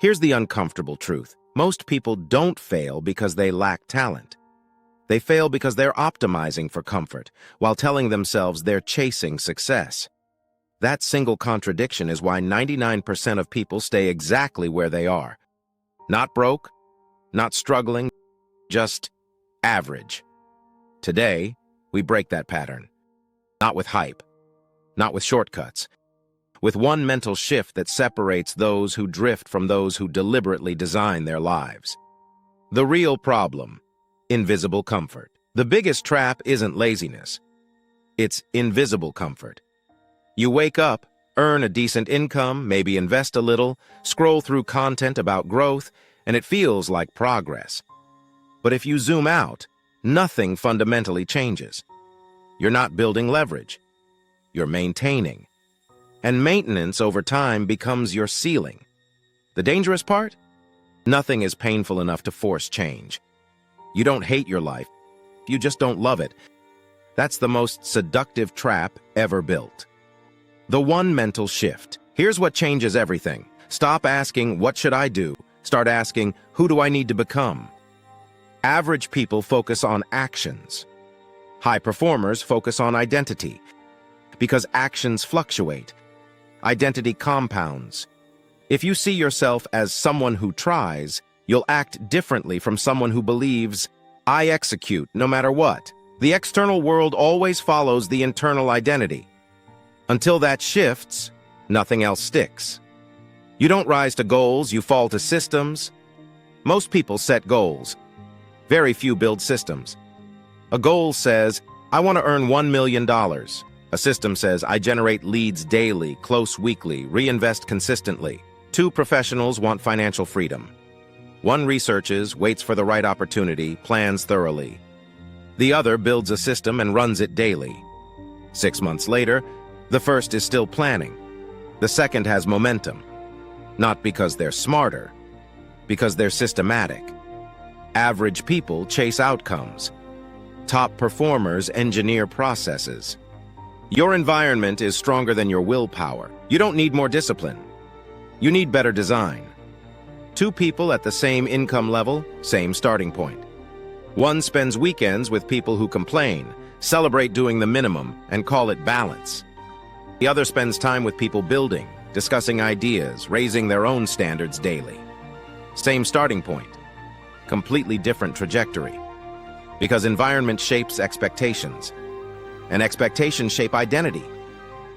Here's the uncomfortable truth. Most people don't fail because they lack talent. They fail because they're optimizing for comfort, while telling themselves they're chasing success. That single contradiction is why 99% of people stay exactly where they are. Not broke, not struggling, just average. Today, we break that pattern. Not with hype, not with shortcuts, with one mental shift that separates those who drift from those who deliberately design their lives. The real problem: invisible comfort. The biggest trap isn't laziness. It's invisible comfort. You wake up, earn a decent income, maybe invest a little, scroll through content about growth, and it feels like progress. But if you zoom out, nothing fundamentally changes. You're not building leverage. You're maintaining. And maintenance over time becomes your ceiling. The dangerous part? Nothing is painful enough to force change. You don't hate your life. You just don't love it. That's the most seductive trap ever built. The one mental shift. Here's what changes everything. Stop asking, what should I do? Start asking, who do I need to become? Average people focus on actions. High performers focus on identity. Because actions fluctuate. Identity compounds. If you see yourself as someone who tries, you'll act differently from someone who believes, I execute no matter what. The external world always follows the internal identity. Until that shifts, nothing else sticks. You don't rise to goals, you fall to systems. Most people set goals. Very few build systems. A goal says, I want to earn $1 million. A system says, I generate leads daily, close weekly, reinvest consistently. Two professionals want financial freedom. One researches, waits for the right opportunity, plans thoroughly. The other builds a system and runs it daily. 6 months later, the first is still planning. The second has momentum. Not because they're smarter, because they're systematic. Average people chase outcomes. Top performers engineer processes. Your environment is stronger than your willpower. You don't need more discipline. You need better design. Two people at the same income level, same starting point. One spends weekends with people who complain, celebrate doing the minimum, and call it balance. The other spends time with people building, discussing ideas, raising their own standards daily. Same starting point. Completely different trajectory. Because environment shapes expectations. And expectations shape identity.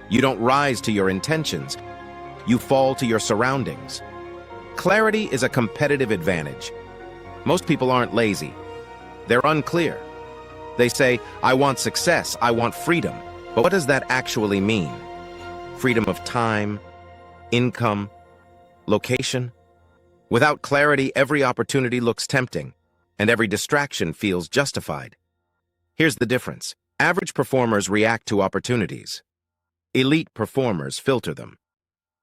You don't rise to your intentions. You fall to your surroundings. Clarity is a competitive advantage. Most people aren't lazy. They're unclear. They say, I want success, I want freedom. But what does that actually mean? Freedom of time, income, location? Without clarity, every opportunity looks tempting, and every distraction feels justified. Here's the difference. Average performers react to opportunities. Elite performers filter them,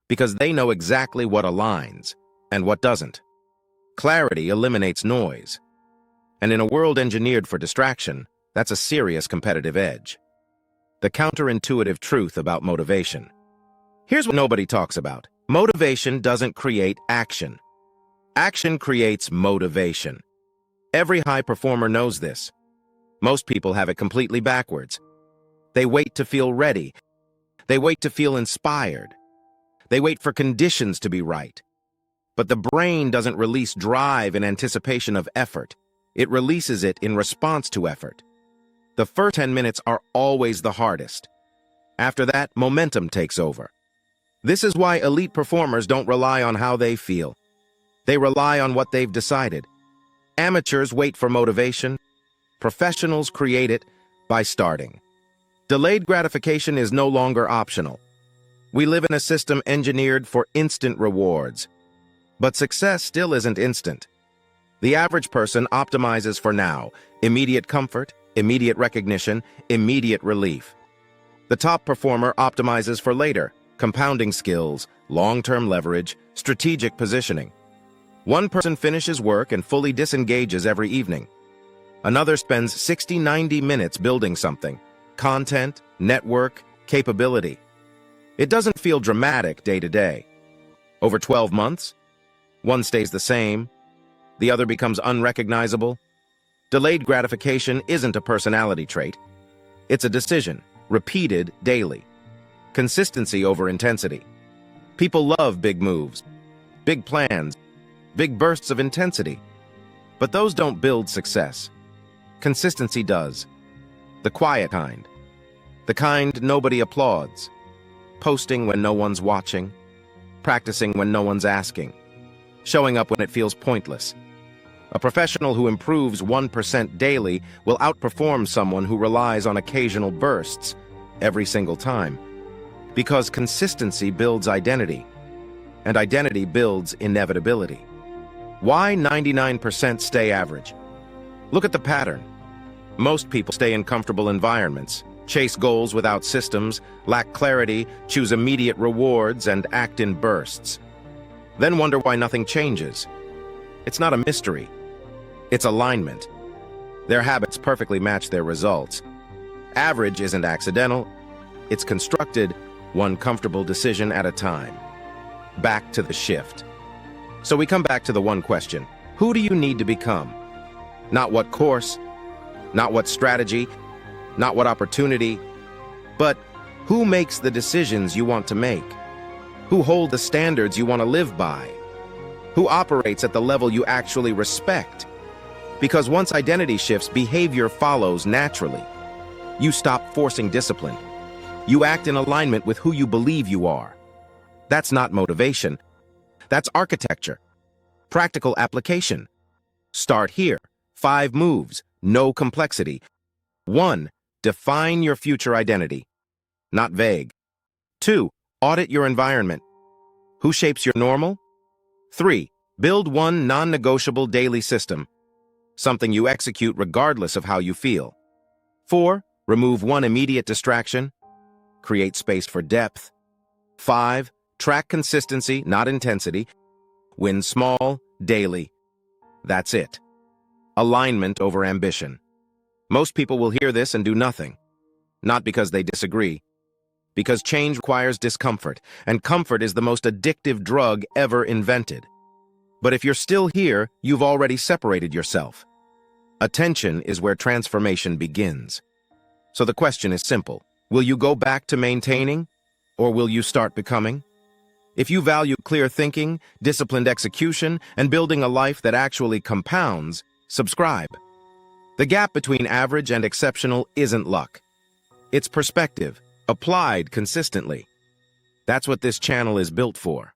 because they know exactly what aligns and what doesn't. Clarity eliminates noise. And in a world engineered for distraction, that's a serious competitive edge. The counterintuitive truth about motivation. Here's what nobody talks about. Motivation doesn't create action. Action creates motivation. Every high performer knows this. Most people have it completely backwards. They wait to feel ready. They wait to feel inspired. They wait for conditions to be right. But the brain doesn't release drive in anticipation of effort. It releases it in response to effort. The first 10 minutes are always the hardest. After that, momentum takes over. This is why elite performers don't rely on how they feel. They rely on what they've decided. Amateurs wait for motivation. Professionals create it by starting. Delayed gratification is no longer optional. We live in a system engineered for instant rewards. But success still isn't instant. The average person optimizes for now, immediate comfort, immediate recognition, immediate relief. The top performer optimizes for later, compounding skills, long-term leverage, strategic positioning. One person finishes work and fully disengages every evening. Another spends 60-90 minutes building something: content, network, capability. It doesn't feel dramatic day to day. Over 12 months, One stays the same, the other becomes unrecognizable. Delayed gratification isn't a personality trait. It's a decision, repeated daily. Consistency over intensity. People love big moves, big plans, big bursts of intensity. But those don't build success. Consistency does. The quiet kind. The kind nobody applauds. Posting when no one's watching. Practicing when no one's asking. Showing up when it feels pointless. A professional who improves 1% daily will outperform someone who relies on occasional bursts every single time. Because consistency builds identity, and identity builds inevitability. Why 99% stay average? Look at the pattern. Most people stay in comfortable environments, chase goals without systems, lack clarity, choose immediate rewards, and act in bursts. Then wonder why nothing changes. It's not a mystery. It's alignment. Their habits perfectly match their results. Average isn't accidental. It's constructed, one comfortable decision at a time. Back to the shift. So we come back to the one question. Who do you need to become? Not what course, not what strategy, not what opportunity, but who makes the decisions you want to make? Who hold the standards you want to live by? Who operates at the level you actually respect? Because once identity shifts, behavior follows naturally. You stop forcing discipline. You act in alignment with who you believe you are. That's not motivation. That's architecture. Practical application. Start here. 5 moves. No complexity. 1. Define your future identity. Not vague. 2. Audit your environment. Who shapes your normal? 3. Build one non-negotiable daily system. Something you execute regardless of how you feel. 4. Remove one immediate distraction. Create space for depth. 5. Track consistency, not intensity. Win small, daily. That's it. Alignment over ambition. Most people will hear this and do nothing. Not because they disagree. Because change requires discomfort, and comfort is the most addictive drug ever invented. But if you're still here, you've already separated yourself. Attention is where transformation begins. So the question is simple. Will you go back to maintaining, or will you start becoming? If you value clear thinking, disciplined execution, and building a life that actually compounds, subscribe. The gap between average and exceptional isn't luck. It's perspective, applied consistently. That's what this channel is built for.